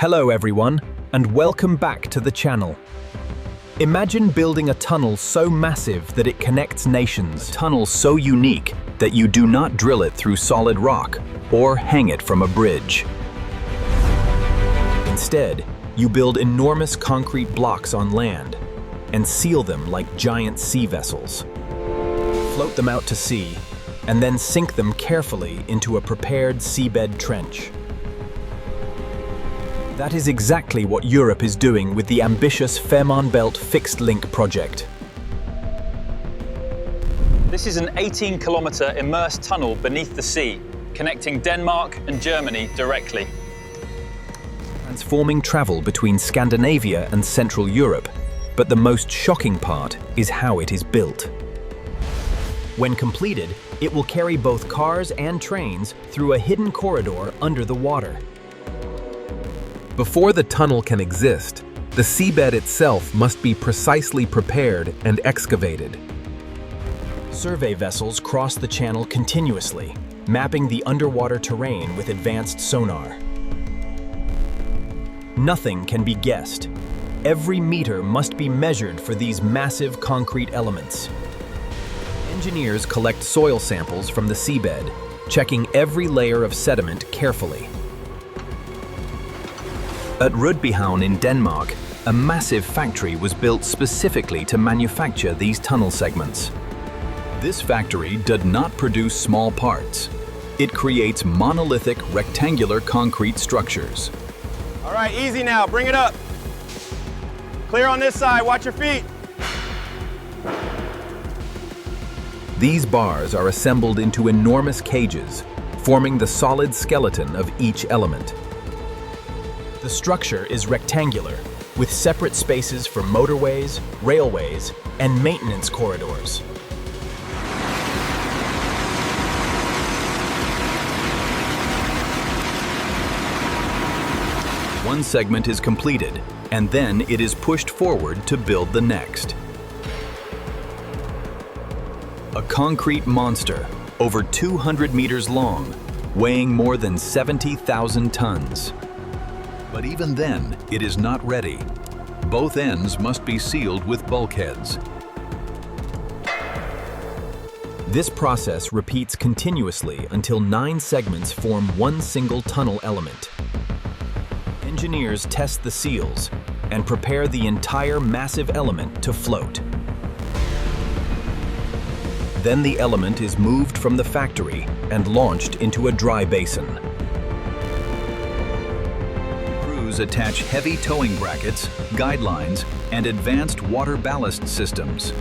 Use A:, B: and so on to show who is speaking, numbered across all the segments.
A: Hello everyone, and welcome back to the channel. Imagine building a tunnel so massive that it connects nations. A tunnel so unique that you do not drill it through solid rock or hang it from a bridge. Instead, you build enormous concrete blocks on land and seal them like giant sea vessels. Float them out to sea and then sink them carefully into a prepared seabed trench. That is exactly what Europe is doing with the ambitious Fehmarnbelt Fixed Link project.
B: This is an 18-kilometer immersed tunnel beneath the sea, connecting Denmark and Germany directly.
A: Transforming travel between Scandinavia and Central Europe, but the most shocking part is how it is built. When completed, it will carry both cars and trains through a hidden corridor under the water.
C: Before the tunnel can exist, the seabed itself must be precisely prepared and excavated.
A: Survey vessels cross the channel continuously, mapping the underwater terrain with advanced sonar. Nothing can be guessed. Every meter must be measured for these massive concrete elements. Engineers collect soil samples from the seabed, checking every layer of sediment carefully. At Rødbyhavn in Denmark, a massive factory was built specifically to manufacture these tunnel segments. This factory did not produce small parts. It creates monolithic rectangular concrete structures.
D: All right, easy now, bring it up. Clear on this side, watch your feet.
C: These bars are assembled into enormous cages, forming the solid skeleton of each element.
A: The structure is rectangular, with separate spaces for motorways, railways, and maintenance corridors.
C: One segment is completed, and then it is pushed forward to build the next. A concrete monster, over 200 meters long, weighing more than 70,000 tons. But even then, it is not ready. Both ends must be sealed with bulkheads.
A: This process repeats continuously until 9 segments form one single tunnel element. Engineers test the seals and prepare the entire massive element to float. Then the element is moved from the factory and launched into a dry basin.
C: Attach heavy towing brackets, guidelines, and advanced water ballast systems.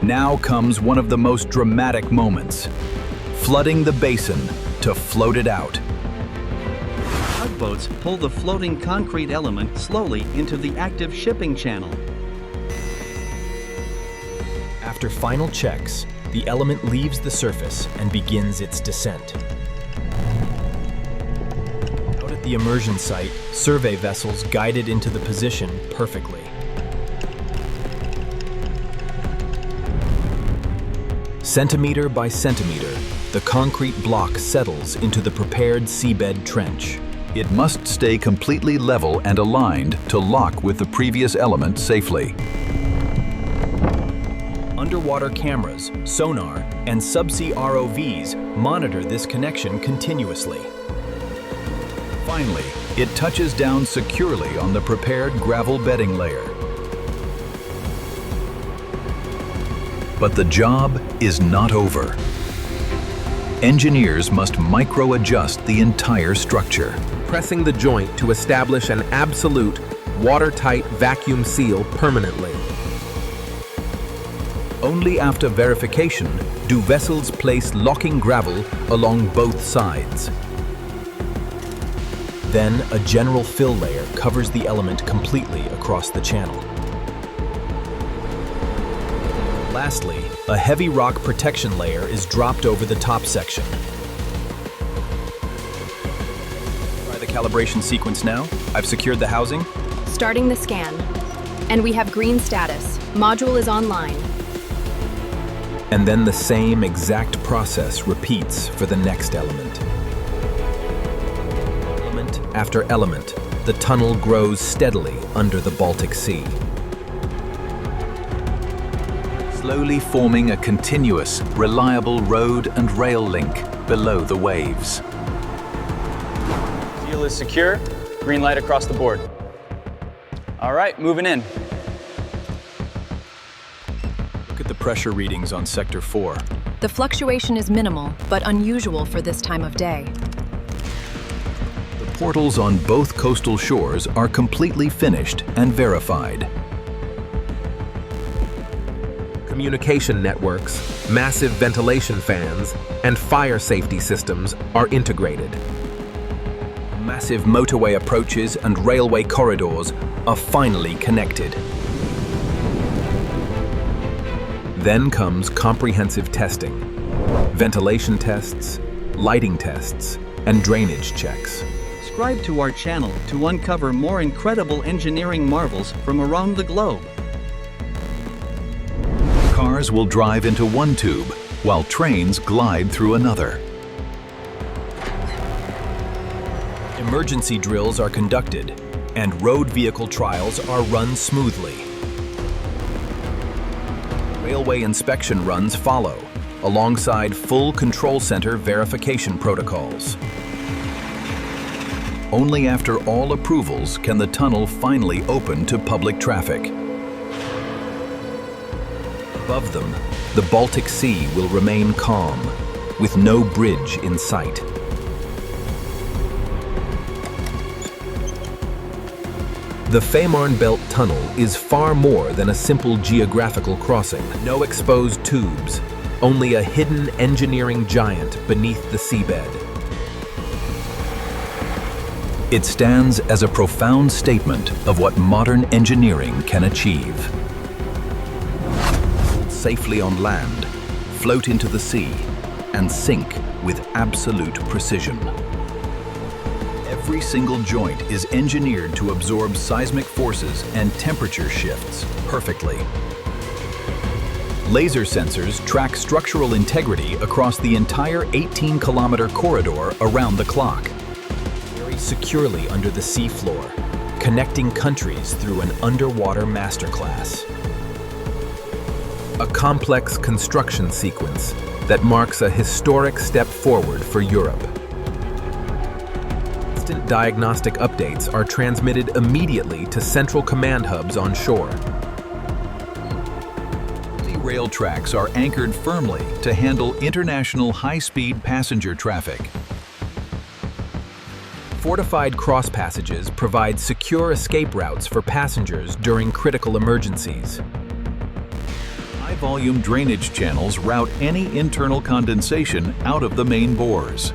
C: Now comes one of the most dramatic moments, flooding the basin to float it out.
E: Tugboats pull the floating concrete element slowly into the active shipping channel.
A: After final checks, the element leaves the surface and begins its descent. The immersion site, survey vessels guide it into the position perfectly. Centimeter by centimeter, the concrete block settles into the prepared seabed trench.
C: It must stay completely level and aligned to lock with the previous element safely.
A: Underwater cameras, sonar, and subsea ROVs monitor this connection continuously.
C: Finally, it touches down securely on the prepared gravel bedding layer. But the job is not over. Engineers must micro-adjust the entire structure,
F: pressing the joint to establish an absolute watertight vacuum seal permanently.
C: Only after verification do vessels place locking gravel along both sides.
A: Then a general fill layer covers the element completely across the channel. Lastly, a heavy rock protection layer is dropped over the top section. Try the calibration sequence now. I've secured the housing.
G: Starting the scan. And we have green status. Module is online.
A: And then the same exact process repeats for the next element.
F: after element, the tunnel grows steadily under the Baltic Sea.
C: Slowly forming a continuous, reliable road and rail link below the waves.
B: Seal is secure. Green light across the board. All right, moving in.
A: Look at the pressure readings on Sector 4.
G: The fluctuation is minimal, but unusual for this time of day.
C: The portals on both coastal shores are completely finished and verified.
F: Communication networks, massive ventilation fans, and fire safety systems are integrated.
C: Massive motorway approaches and railway corridors are finally connected.
F: Then comes comprehensive testing, ventilation tests, lighting tests, and drainage checks.
E: Subscribe to our channel to uncover more incredible engineering marvels from around the globe.
C: Cars will drive into one tube, while trains glide through another.
A: Emergency drills are conducted, and road vehicle trials are run smoothly.
C: Railway inspection runs follow, alongside full control center verification protocols. Only after all approvals can the tunnel finally open to public traffic. Above them, the Baltic Sea will remain calm, with no bridge in sight.
F: The Fehmarn Belt Tunnel is far more than a simple geographical crossing. No exposed tubes, only a hidden engineering giant beneath the seabed.
C: It stands as a profound statement of what modern engineering can achieve. Safely on land, float into the sea, and sink with absolute precision. Every single joint is engineered to absorb seismic forces and temperature shifts perfectly. Laser sensors track structural integrity across the entire 18-kilometer corridor around the clock.
A: Very securely under the seafloor, connecting countries through an underwater masterclass.
F: A complex construction sequence that marks a historic step forward for Europe. Instant diagnostic updates are transmitted immediately to central command hubs on shore.
C: The rail tracks are anchored firmly to handle international high-speed passenger traffic.
F: Fortified cross passages provide secure escape routes for passengers during critical emergencies.
C: High-volume drainage channels route any internal condensation out of the main bores.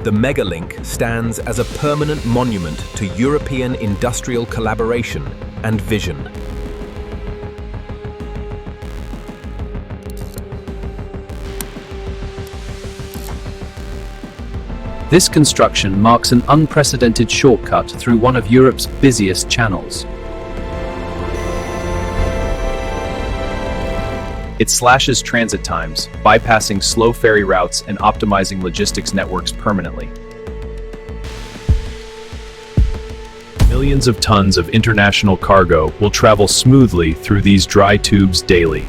F: The Megalink stands as a permanent monument to European industrial collaboration and vision.
H: This construction marks an unprecedented shortcut through one of Europe's busiest channels. It slashes transit times, bypassing slow ferry routes and optimizing logistics networks permanently. Millions of tons of international cargo will travel smoothly through these dry tubes daily.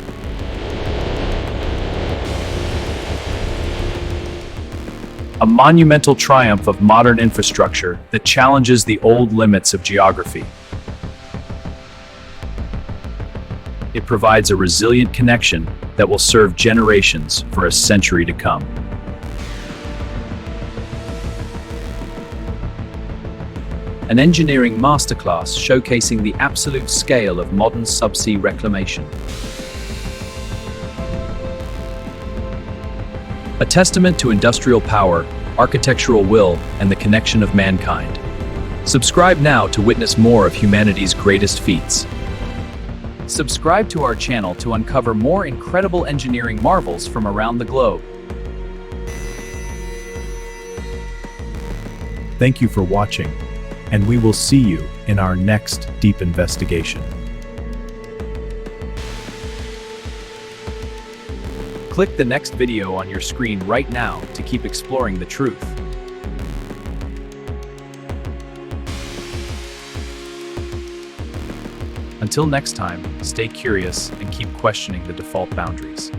H: A monumental triumph of modern infrastructure that challenges the old limits of geography. It provides a resilient connection that will serve generations for a century to come. An engineering masterclass showcasing the absolute scale of modern subsea reclamation. A testament to industrial power, architectural will, and the connection of mankind. Subscribe now to witness more of humanity's greatest feats. Subscribe to our channel to uncover more incredible engineering marvels from around the globe.
I: Thank you for watching, and we will see you in our next deep investigation.
H: Click the next video on your screen right now to keep exploring the truth. Until next time, stay curious and keep questioning the default boundaries.